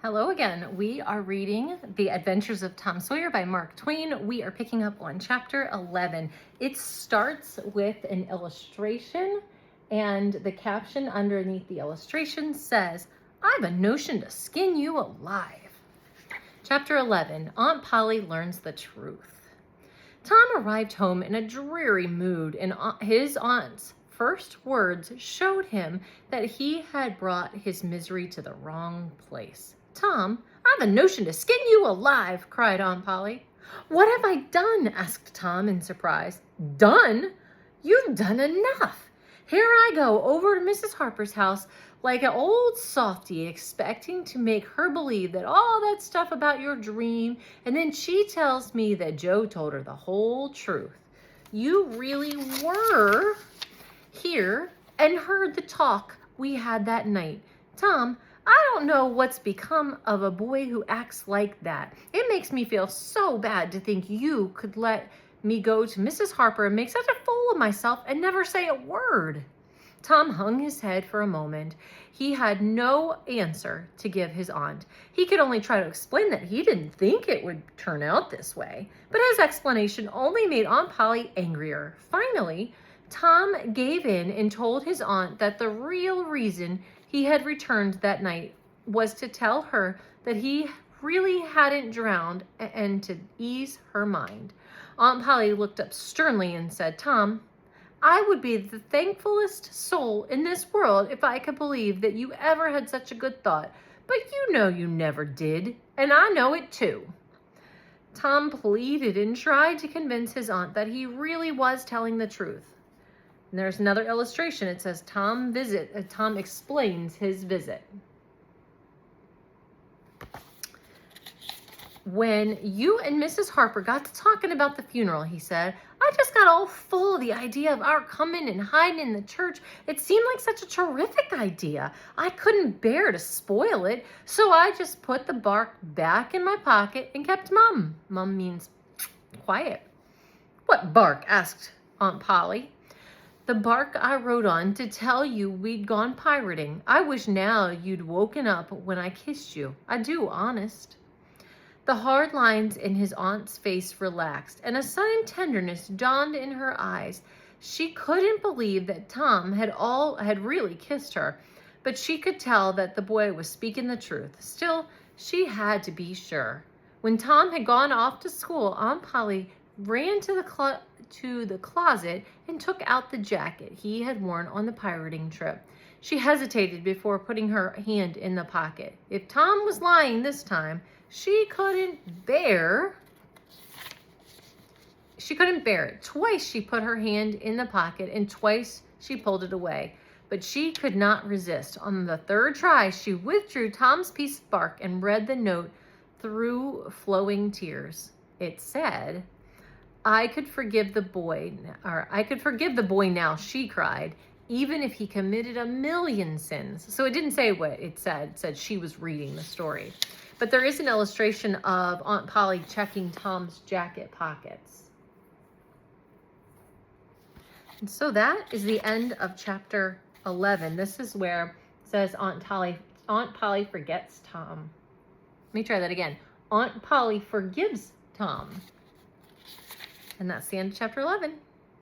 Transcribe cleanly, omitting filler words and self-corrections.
Hello again. We are reading The Adventures of Tom Sawyer by Mark Twain. We are picking up on chapter 11. It starts with an illustration, and the caption underneath the illustration says, "I've a notion to skin you alive." Chapter 11, Aunt Polly Learns the Truth. Tom arrived home in a dreary mood, and his aunt's first words showed him that he had brought his misery to the wrong place. "Tom, I've a notion to skin you alive," cried Aunt Polly. "What have I done?" asked Tom in surprise. "Done? You've done enough. Here I go over to Mrs. Harper's house like an old softy, expecting to make her believe that all that stuff about your dream, and then she tells me that Joe told her the whole truth. You really were here and heard the talk we had that night. Tom, I don't know what's become of a boy who acts like that. It makes me feel so bad to think you could let me go to Mrs. Harper and make such a fool of myself and never say a word." Tom hung his head for a moment. He had no answer to give his aunt. He could only try to explain that he didn't think it would turn out this way. But his explanation only made Aunt Polly angrier. Finally, Tom gave in and told his aunt that the real reason he had returned that night was to tell her that he really hadn't drowned and to ease her mind. Aunt Polly looked up sternly and said, "Tom, I would be the thankfulest soul in this world if I could believe that you ever had such a good thought, but you know you never did, and I know it too." Tom pleaded and tried to convince his aunt that he really was telling the truth. And there's another illustration. It says Tom explains his visit. "When you and Mrs. Harper got to talking about the funeral," he said, "I just got all full of the idea of our coming and hiding in the church. It seemed like such a terrific idea. I couldn't bear to spoil it, so I just put the bark back in my pocket and kept mum." Mum means quiet. "What bark?" asked Aunt Polly. "The bark I wrote on to tell you we'd gone pirating. I wish now you'd woken up when I kissed you. I do, honest." The hard lines in his aunt's face relaxed, and a sudden tenderness dawned in her eyes. She couldn't believe that Tom had really kissed her, but she could tell that the boy was speaking the truth. Still, she had to be sure. When Tom had gone off to school, Aunt Polly ran to the closet and took out the jacket he had worn on the pirating trip. She hesitated before putting her hand in the pocket. If Tom was lying this time, she couldn't bear it. Twice she put her hand in the pocket and twice she pulled it away. But she could not resist. On the third try, she withdrew Tom's piece of bark and read the note through flowing tears. It said, I could forgive the boy now," she cried, "even if he committed 1,000,000 sins." So it didn't say what it said. It said she was reading the story. But there is an illustration of Aunt Polly checking Tom's jacket pockets. And so that is the end of chapter 11. This is where it says Aunt Polly forgets Tom. Let me try that again. Aunt Polly forgives Tom. And that's the end of chapter 11.